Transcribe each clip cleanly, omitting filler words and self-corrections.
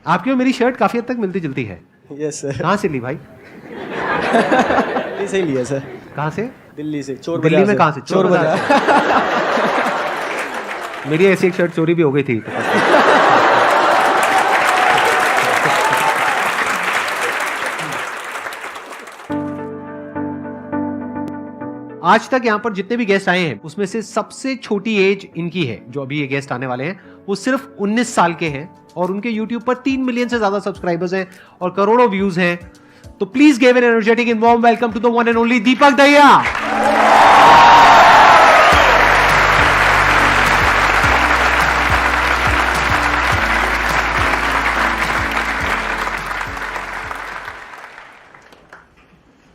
आपकी और मेरी शर्ट काफी हद तक मिलती जुलती है। Yes sir. कहाँ से ली भाई? दिल्ली से ही लिया सर। कहाँ से? दिल्ली से, चोर दिल्ली बाजार में से। कहाँ से? चोर बाजार। मेरी ऐसी एक शर्ट चोरी भी हो गई थी। आज तक यहाँ पर जितने भी गेस्ट आए हैं उसमें से सबसे छोटी एज इनकी है। जो अभी ये गेस्ट आने वाले हैं वो सिर्फ 19 साल के हैं और उनके YouTube पर 3 मिलियन से ज्यादा सब्सक्राइबर्स हैं और करोड़ों व्यूज हैं। तो please give an energetic and warm welcome to the one and only Deepak Dahiya.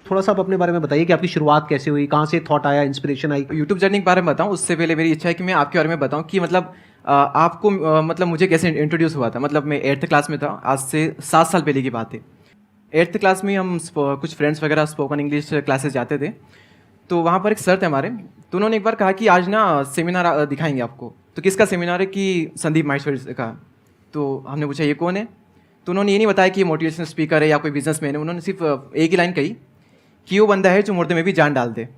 थोड़ा सा आप अपने बारे में बताइए कि आपकी शुरुआत कैसे हुई, कहाँ से थॉट आया, इंस्पिरेशन आई? यूट्यूब जर्नी के बारे में बताऊं उससे पहले मेरी इच्छा है कि मैं आपके बारे में बताऊं कि मतलब आपको मतलब मुझे कैसे इंट्रोड्यूस हुआ था। मतलब मैं 8th क्लास में था, आज से 7 साल पहले की बात है। 8th क्लास में हम कुछ फ्रेंड्स वगैरह स्पोकन इंग्लिश क्लासेस जाते थे, तो वहाँ पर एक सर थे हमारे, तो उन्होंने एक बार कहा कि आज ना सेमिनार दिखाएंगे आपको। तो किसका सेमिनार है? कि संदीप माहेश्वरी का। तो हमने पूछा ये कौन है? तो उन्होंने ये नहीं बताया कि ये मोटिवेशनल स्पीकर है या कोई बिजनेसमैन है। उन्होंने सिर्फ एक ही लाइन कही कि वो बंदा है जो मुर्दे में भी जान डाल दे।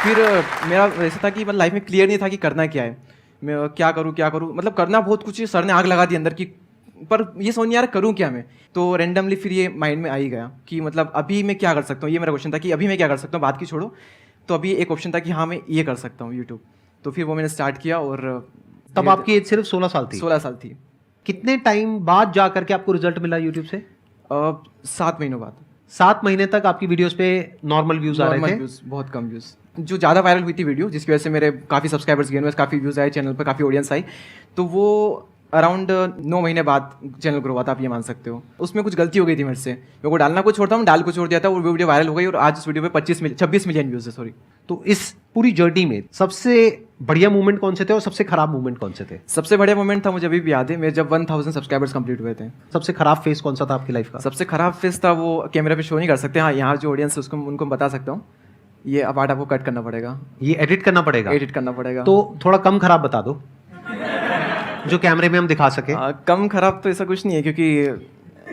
फिर मेरा ऐसा था कि मतलब लाइफ में क्लियर नहीं था कि करना क्या है, मैं क्या करूँ। मतलब करना बहुत कुछ है, सर ने आग लगा दी अंदर की, पर ये समझ नहीं आ रहा करूँ क्या मैं। तो रैंडमली फिर ये माइंड में आ ही गया कि मतलब अभी मैं क्या कर सकता हूँ। ये मेरा क्वेश्चन था कि अभी मैं क्या कर सकता हूँ, बात की छोड़ो। तो अभी एक ऑप्शन था कि हाँ मैं ये कर सकता हूँ यूट्यूब। तो फिर वो मैंने स्टार्ट किया। और तब आपकी एज सिर्फ 16 साल थी? 16 साल थी। कितने टाइम बाद जा करके आपको रिजल्ट मिला यूट्यूब से? 7 महीनों बाद। 7 महीने तक आपकी वीडियोस पे नॉर्मल व्यूज आ रहे थे? व्यूज, बहुत कम व्यूज। जो ज़्यादा वायरल हुई थी वीडियो, जिसकी वजह से मेरे काफ़ी सब्सक्राइबर्स गए, काफ़ी व्यूज आए चैनल पर, काफ़ी ऑडियंस आई, तो वो अराउंड 9 महीने बाद चैनल ग्रो हुआ था, आप ये मान सकते हो। उसमें कुछ गलती हो गई थी मेरे से, मेरे को डालना कुछ छोड़ता हूँ, डाल को छोड़ दिया था, वो वीडियो वायरल हो गई और आज उस वीडियो पे 26 मिलियन व्यूज है। सॉरी। तो इस पूरी जर्नी में सबसे बढ़िया मूवमेंट कौन से थे और सबसे खराब मूवमेंट कौन से थे? सबसे बढ़िया मोमेंट था, मुझे अभी भी याद है, मेरे जब 1000 सब्सक्राइबर्स कंप्लीट हुए थे। सबसे खराब फेस कौन सा था आपकी लाइफ का? सबसे खराब फेस था, वो कैमरा पे शो नहीं कर सकते। हाँ, यहाँ जो ऑडियंस है उसको उनको बता सकता हूँ, ये पार्ट आपको कट करना पड़ेगा। ये एडिट करना पड़ेगा? एडिट करना पड़ेगा। तो थोड़ा कम खराब बता दो जो कैमरे में हम दिखा सके। कम खराब तो ऐसा कुछ नहीं है, क्योंकि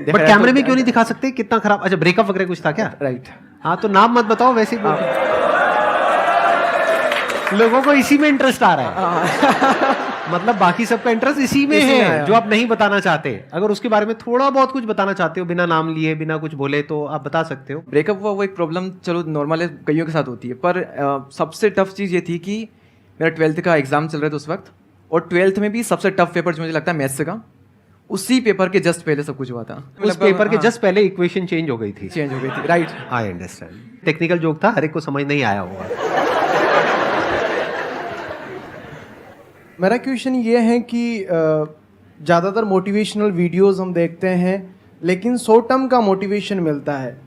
बट कैमरे में क्यों नहीं दिखा सकते? कितना खराब? अच्छा, ब्रेकअप वगैरह कुछ था क्या? राइट। हाँ, तो नाम मत बताओ, वैसे ही लोगों को इसी में इंटरेस्ट आ रहा है। मतलब बाकी सबका इंटरेस्ट इसी में है जो आप नहीं बताना चाहते। अगर उसके बारे में थोड़ा बहुत कुछ बताना चाहते हो, बिना नाम लिए, बिना कुछ बोले, तो आप बता सकते हो। ब्रेकअप हुआ वो एक प्रॉब्लम, चलो नॉर्मल है, कईयों के साथ होती है, पर सबसे टफ चीज़ ये थी कि मेरा 12th का एग्जाम चल रहा था उस वक्त, और 12th में भी सबसे टफ पेपर जो मुझे लगता है मैथ्स का, उसी पेपर के जस्ट पहले सब कुछ हुआ था। उस पेपर के जस्ट पहले इक्वेशन चेंज हो गई थी। चेंज हो गई थी, right. I understand. Technical joke था, हर एक को समझ नहीं आया होगा। मेरा क्वेश्चन ये है कि ज़्यादातर मोटिवेशनल वीडियोस हम देखते हैं, लेकिन शॉर्ट टर्म का मोटिवेशन मिलता है,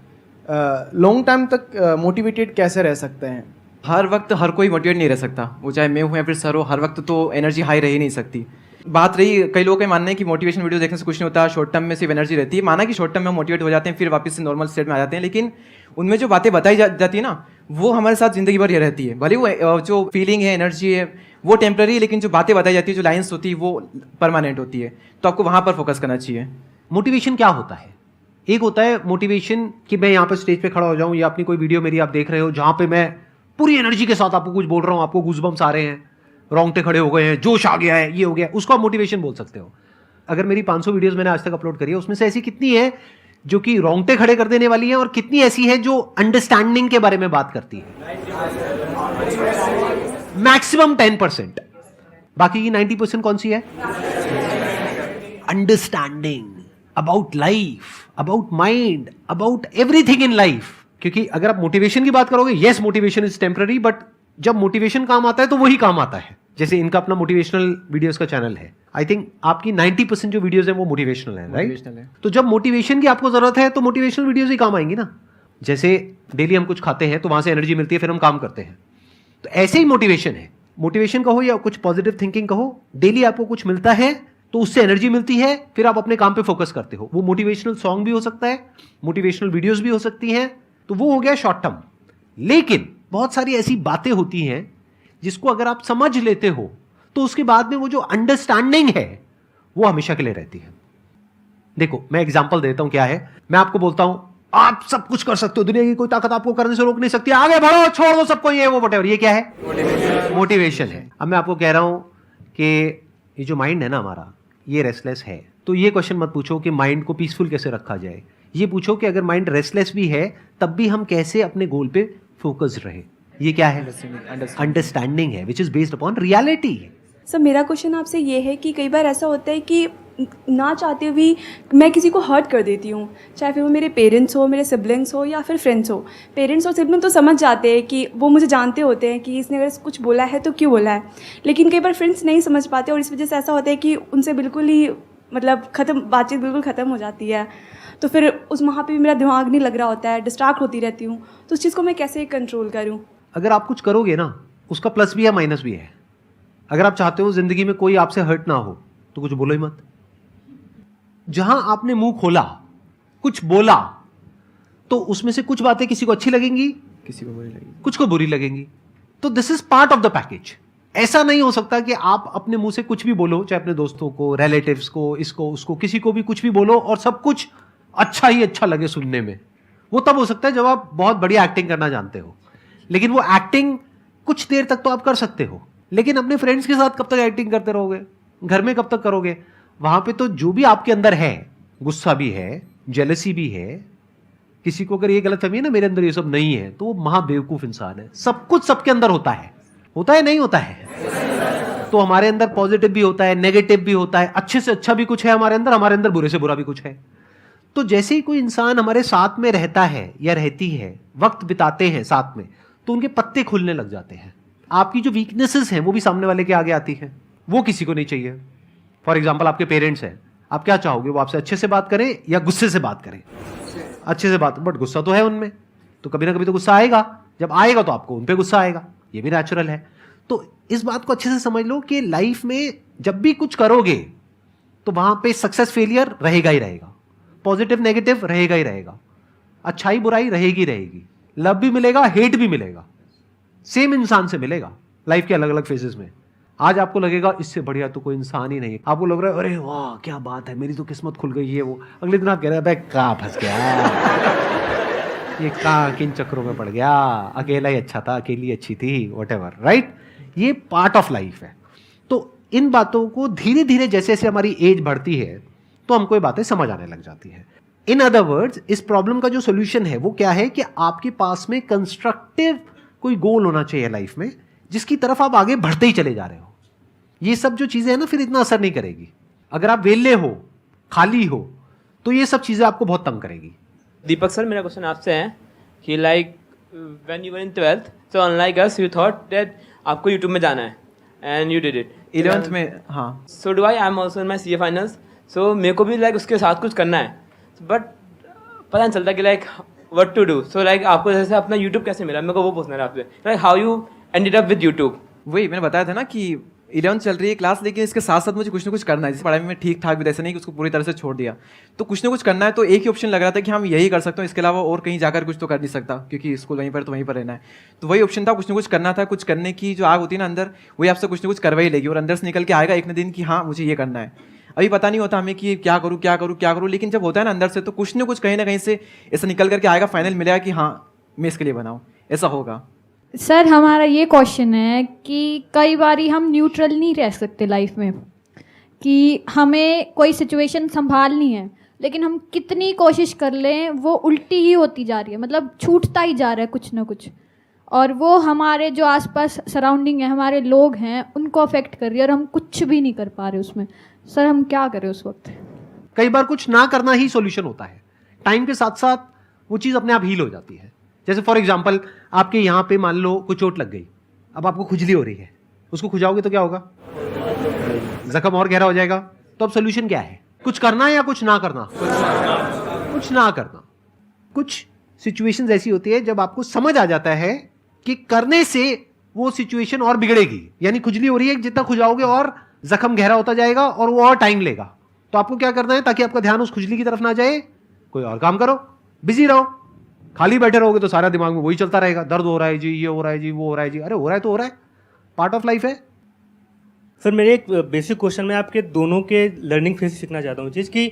लॉन्ग टाइम तक मोटिवेटेड कैसे रह सकते हैं? हर वक्त हर कोई मोटिवेट नहीं रह सकता, वो चाहे मैं हूँ या फिर सर हो, हर वक्त तो एनर्जी हाई रह ही नहीं सकती। बात रही, कई लोगों का मानना है कि मोटिवेशन वीडियो देखने से कुछ नहीं होता, शॉर्ट टर्म में सिर्फ एनर्जी रहती है। माना कि शॉर्ट टर्म में हम मोटिवेट हो जाते हैं, फिर वापस से नॉर्मल स्टेट में आ जाते हैं, लेकिन उनमें जो बातें बताई जाती है ना, वो हमारे साथ जिंदगी भर ये रहती है। भले वो जो फीलिंग है, एनर्जी है, वो टेम्पररी है, लेकिन जो बातें बताई जाती है, जो लाइन्स होती है, वो परमानेंट होती है। तो आपको वहाँ पर फोकस करना चाहिए। मोटिवेशन क्या होता है? एक होता है मोटिवेशन कि मैं यहाँ पर स्टेज पे खड़ा हो जाऊँ, या अपनी कोई वीडियो मेरी आप देख रहे हो जहाँ पे मैं पूरी एनर्जी के साथ आपको कुछ बोल रहा हूँ, आपको गूज़बम्स आ रहे हैं, रोंगटे खड़े हो गए हैं, जोश आ गया है, ये हो गया, उसको आप मोटिवेशन बोल सकते हो। अगर मेरी 500 वीडियोस मैंने आज तक अपलोड करी है, उसमें से ऐसी कितनी है जो कि रोंगटे खड़े कर देने वाली है, और कितनी ऐसी है जो अंडरस्टैंडिंग के बारे में बात करती है? मैक्सिमम 10%। बाकी की 90% कौन सी है? Understanding about life, about mind, about everything in life. क्योंकि अगर आप मोटिवेशन की बात करोगे, yes motivation is temporary, but जब मोटिवेशन काम आता है तो वही काम आता है। जैसे इनका अपना मोटिवेशनल वीडियोस का चैनल है, आई थिंक आपकी 90% जो वीडियोस हैं वो मोटिवेशनल है, राइट? तो जब मोटिवेशन की आपको जरूरत है तो मोटिवेशनल वीडियोस ही काम आएंगी ना। जैसे डेली हम कुछ खाते हैं तो वहां से एनर्जी मिलती है, फिर हम काम करते हैं। तो ऐसे ही मोटिवेशन है। मोटिवेशन कहो या कुछ पॉजिटिव थिंकिंग कहो, डेली आपको कुछ मिलता है तो उससे एनर्जी मिलती है, फिर आप अपने काम पे फोकस करते हो। वो मोटिवेशनल सॉन्ग भी हो सकता है, मोटिवेशनल वीडियोस भी हो सकती हैं, तो वो हो गया शॉर्ट टर्म। लेकिन बहुत सारी ऐसी बातें होती हैं जिसको अगर आप समझ लेते हो तो उसके बाद में वो जो अंडरस्टैंडिंग है वो हमेशा के लिए रहती है। देखो मैं एग्जांपल देता हूं क्या है। मैं आपको बोलता हूं आप सब कुछ कर सकते हो, दुनिया की कोई ताकत आपको करने से रोक नहीं सकती, आगे बढ़ो, छोड़ दो सबको, ये वो वटेवर। ये क्या है? मोटिवेशन है। अब मैं आपको कह रहा हूं कि ये जो माइंड है ना हमारा, ये रेस्टलेस है, तो ये क्वेश्चन मत पूछो कि माइंड को पीसफुल कैसे रखा जाए। ये पूछो कि अगर माइंड रेस्टलेस भी है तब भी हम कैसे अपने गोल पे फोकस रहे। ये क्या है? अंडरस्टैंडिंग है, which is based upon reality. Sir मेरा क्वेश्चन आपसे ये है कि कई बार ऐसा होता है कि ना चाहते हुए भी मैं किसी को हर्ट कर देती हूँ, चाहे फिर वो मेरे पेरेंट्स हो, मेरे सिबलिंग्स हो या फिर फ्रेंड्स हो। पेरेंट्स और सिबलिंग तो समझ जाते हैं कि वो मुझे जानते होते हैं कि इसने अगर कुछ बोला है तो क्यों बोला है, लेकिन कई बार फ्रेंड्स नहीं समझ पाते और इस वजह से ऐसा होता है कि उनसे बिल्कुल ही मतलब बातचीत बिल्कुल ख़त्म हो जाती है। तो फिर उस वहाँ पे भी मेरा दिमाग नहीं लग रहा होता है, डिस्ट्रैक्ट होती रहती हूँ। तो उस चीज़ को मैं कैसे कंट्रोल करूँ? अगर आप कुछ करोगे ना, उसका प्लस भी है माइनस भी है। अगर आप चाहते हो जिंदगी में कोई आपसे हर्ट ना हो तो कुछ बोलो ही मत। जहां आपने मुंह खोला, कुछ बोला, तो उसमें से कुछ बातें किसी को अच्छी लगेंगी, किसी को बुरी लगेगी, कुछ को बुरी लगेंगी। तो this is part of the package. ऐसा नहीं हो सकता कि आप अपने मुंह से कुछ भी बोलो, चाहे अपने दोस्तों को, रिलेटिव्स को, इसको उसको, किसी को भी कुछ भी बोलो और सब कुछ अच्छा ही अच्छा लगे सुनने में। वो तब हो सकता है जब आप बहुत बढ़िया एक्टिंग करना जानते हो, लेकिन वो एक्टिंग कुछ देर तक तो आप कर सकते हो, लेकिन अपने फ्रेंड्स के साथ कब तक एक्टिंग करते रहोगे? घर में कब तक करोगे? वहां पे तो जो भी आपके अंदर है, गुस्सा भी है, जेलसी भी है, किसी को अगर ये गलतफहमी है ना मेरे अंदर ये सब नहीं है, तो वो महाबेवकूफ इंसान है। सब कुछ सबके अंदर होता है नहीं होता है? तो हमारे अंदर पॉजिटिव भी होता है, नेगेटिव भी होता है, अच्छे से अच्छा भी कुछ है हमारे अंदर बुरे से बुरा भी कुछ है। तो जैसे ही कोई इंसान हमारे साथ में रहता है या रहती है, वक्त बिताते हैं साथ में, तो उनके पत्ते खुलने लग जाते हैं। आपकी जो वीकनेसेस हैं वो भी सामने वाले के आगे आती हैं, वो किसी को नहीं चाहिए। फॉर एग्जाम्पल आपके पेरेंट्स हैं, आप क्या चाहोगे? वो आपसे अच्छे से बात करें या गुस्से से बात करें? अच्छे से बात, बट गुस्सा तो है उनमें, तो कभी ना कभी तो गुस्सा आएगा। जब आएगा तो आपको उन पे गुस्सा आएगा, ये भी नेचुरल है। तो इस बात को अच्छे से समझ लो कि लाइफ में जब भी कुछ करोगे तो वहां पे सक्सेस फेलियर रहेगा ही रहेगा, पॉजिटिव नेगेटिव रहेगा ही रहेगा, अच्छाई बुराई रहेगी, लव भी मिलेगा, हेट भी मिलेगा, सेम इंसान से मिलेगा लाइफ के अलग अलग फेजेस में। आज आपको लगेगा इससे बढ़िया तो कोई इंसान ही नहीं, आपको लग रहा है अरे वाह क्या बात है, मेरी तो किस्मत खुल गई है। वो अगले दिन आप कह रहे हैं कहाँ फंस गया, ये कहाँ किन चक्रों में पड़ गया, अकेला ही अच्छा था, अकेली अच्छी थी, व्हाटएवर, राइट? ये पार्ट ऑफ लाइफ है। तो इन बातों को धीरे धीरे जैसे जैसे हमारी एज बढ़ती है तो हमको ये बातें समझ आने लग जाती है। इन अदर वर्ड्स, इस प्रॉब्लम का जो सोल्यूशन है वो क्या है कि आपके पास में कंस्ट्रक्टिव कोई गोल होना चाहिए लाइफ में, जिसकी तरफ आप आगे बढ़ते ही चले जा रहे हो। ये सब जो चीजें हैं ना फिर इतना असर नहीं करेगी। अगर आप वेले हो, खाली हो, तो ये सब चीजें आपको बहुत तंग करेगी। दीपक सर, मेरा क्वेश्चन आपसे है कि like when you were in 12th, so unlike us you thought that आपको यूट्यूब में जाना है and you did it. 11th में, हाँ। So do I am also in my CA finals, so मेरे को भी लाइक उसके साथ कुछ करना है, बट पता नहीं चलता कि like what to do. So like आपको जैसे अपना यूट्यूब कैसे मिला, मेरे को वो पूछना है आपसे, like how you ended up with YouTube. वही मैंने बताया था ना कि 11th चल रही है क्लास, लेकिन इसके साथ साथ मुझे कुछ ना कुछ करना है। जैसे पढ़ाई में ठीक ठाक भी, ऐसा नहीं कि उसको पूरी तरह से छोड़ दिया, तो कुछ ना कुछ करना है। तो एक ही ऑप्शन लग रहा था कि हम यही कर सकते हो, इसके अलावा और कहीं जाकर कुछ तो कर नहीं सकता, क्योंकि स्कूल वहीं पर तो वहीं पर रहना है। तो वही ऑप्शन था, कुछ ना कुछ करना था। कुछ करने की जो आग होती है ना अंदर, वही आपसे कुछ ना कुछ करवा ही लेगी और अंदर से निकल के आएगा एक न दिन कि हाँ मुझे ये करना है। अभी पता नहीं होता हमें कि क्या करूँ, लेकिन जब होता है ना अंदर से, तो कुछ ना कुछ कहीं ना कहीं से ऐसा निकल करके आएगा, फाइनल मिलेगा कि हाँ मैं इसके लिए बनाऊँ, ऐसा होगा। सर हमारा ये क्वेश्चन है कि कई बारी हम न्यूट्रल नहीं रह सकते लाइफ में, कि हमें कोई सिचुएशन संभालनी है, लेकिन हम कितनी कोशिश कर लें वो उल्टी ही होती जा रही है, मतलब छूटता ही जा रहा है कुछ ना कुछ, और वो हमारे जो आसपास सराउंडिंग है, हमारे लोग हैं, उनको अफेक्ट कर रही है और हम कुछ भी नहीं कर पा रहे उसमें। सर हम क्या करें उस वक्त? कई बार कुछ ना करना ही सॉल्यूशन होता है। टाइम के साथ साथ वो चीज़ अपने आप हील हो जाती है। जैसे फॉर एग्जांपल आपके यहाँ पे मान लो कुछ चोट लग गई, अब आपको खुजली हो रही है, उसको खुजाओगे तो क्या होगा? जख्म और गहरा हो जाएगा। तो अब सोल्यूशन क्या है? कुछ करना या कुछ ना करना? कुछ ना करना। कुछ सिचुएशंस ऐसी होती है जब आपको समझ आ जाता है कि करने से वो सिचुएशन और बिगड़ेगी, यानी खुजली हो रही है, जितना खुजाओगे और जख्म गहरा होता जाएगा और वो और टाइम लेगा। तो आपको क्या करना है ताकि आपका ध्यान उस खुजली की तरफ ना जाए? कोई और काम करो, बिजी रहो। खाली बैठे रहोगे तो सारा दिमाग में वही चलता रहेगा, दर्द हो रहा है जी, ये हो रहा है जी, वो हो रहा है जी। अरे हो रहा है तो हो रहा है, पार्ट ऑफ लाइफ है। सर मेरे एक बेसिक क्वेश्चन में आपके दोनों के लर्निंग फेज सीखना चाहता हूँ, चीज़ कि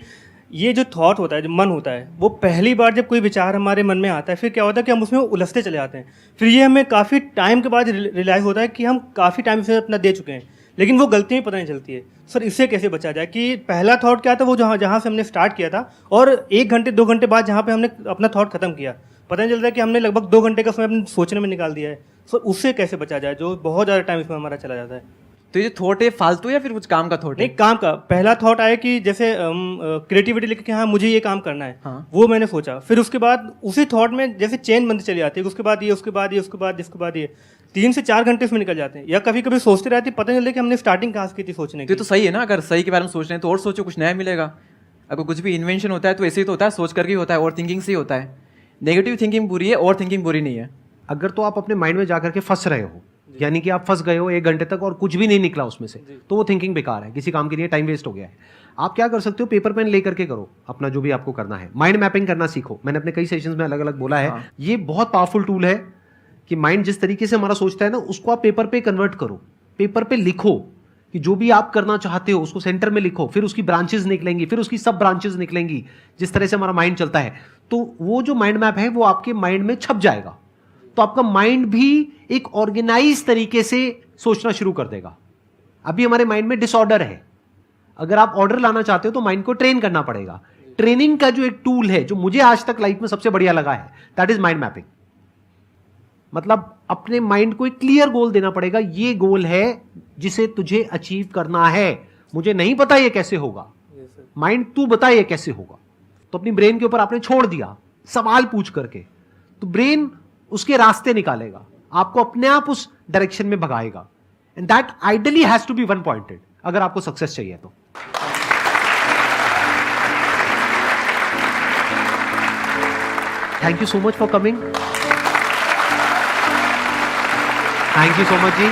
ये जो थॉट होता है, जो मन होता है, वो पहली बार जब कोई विचार हमारे मन में आता है, फिर क्या होता है कि हम उसमें उलझते चले जाते हैं। फिर ये हमें काफ़ी टाइम के बाद रियलाइज़ होता है कि हम काफ़ी टाइम से अपना दे चुके हैं, लेकिन वो गलती में पता नहीं चलती है। सर इससे कैसे बचा जाए कि पहला थॉट क्या था, वो जहाँ से हमने स्टार्ट किया था, और 1 घंटे 2 घंटे बाद जहाँ पे हमने अपना थॉट खत्म किया, पता नहीं चलता है कि हमने लगभग 2 घंटे का समय अपने सोचने में निकाल दिया है। सर उससे कैसे बचा जाए, जो बहुत ज़्यादा टाइम इसमें हमारा चला जाता है। तो ये थॉट है फालतू या फिर कुछ काम का थॉट है? नहीं, काम का। पहला थॉट आया कि जैसे क्रिएटिविटी लेके कि हाँ मुझे ये काम करना है, हाँ। वो मैंने सोचा। फिर उसके बाद उसी थॉट में जैसे चेन बनती चली जाती है, उसके बाद ये, उसके बाद ये, उसके बाद इसके बाद ये, 3 से 4 घंटे इसमें निकल जाते हैं। या कभी कभी सोचते रहते, पता नहीं चलता कि हमने स्टार्टिंग कहाँ से की थी सोचने तो की। ये तो सही है ना, अगर सही के बारे में सोच रहे हैं तो और सोचो, कुछ नया मिलेगा। अगर कुछ भी इन्वेंशन होता है तो ऐसे ही तो होता है, सोच करके ही होता है, और थिंकिंग से ही होता है। नेगेटिव थिंकिंग बुरी है और थिंकिंग बुरी नहीं है। अगर तो आप अपने माइंड में जाकर के फंस रहे हो, यानी कि आप फंस गए हो 1 घंटे तक और कुछ भी नहीं निकला उसमें से, तो वो थिंकिंग बेकार है, किसी काम के लिए टाइम वेस्ट हो गया है। आप क्या कर सकते हो, पेपर पेन लेकर के करो अपना जो भी आपको करना है। माइंड मैपिंग करना सीखो, मैंने अपने कई सेशंस में अलग अलग बोला है। हाँ। ये बहुत पावरफुल टूल है कि माइंड जिस तरीके से हमारा सोचता है ना, उसको आप पेपर पे कन्वर्ट करो, पेपर पे लिखो कि जो भी आप करना चाहते हो उसको सेंटर में लिखो, फिर उसकी ब्रांचेस निकलेंगी, फिर उसकी सब ब्रांचेस निकलेंगी। जिस तरह से हमारा माइंड चलता है, तो वो जो माइंड मैप है वो आपके माइंड में छप जाएगा, तो आपका माइंड भी एक ऑर्गेनाइज तरीके से सोचना शुरू कर देगा। अभी हमारे माइंड में डिसऑर्डर है, अगर आप ऑर्डर लाना चाहते हो तो माइंड को ट्रेन करना पड़ेगा। ट्रेनिंग का जो एक टूल है जो मुझे आज तक लाइफ में सबसे बढ़िया लगा है, दैट इज माइंड मैपिंग। मतलब अपने माइंड को एक क्लियर गोल देना पड़ेगा, ये गोल है जिसे तुझे अचीव करना है, मुझे नहीं पता ये कैसे होगा, माइंड तू बता ये कैसे होगा। तो अपनी ब्रेन के ऊपर आपने छोड़ दिया सवाल पूछ करके, तो ब्रेन उसके रास्ते निकालेगा, आपको अपने आप उस डायरेक्शन में भगाएगा। And that ideally has to be one pointed अगर आपको सक्सेस चाहिए तो। Thank you so much for coming. Thank you so much ji.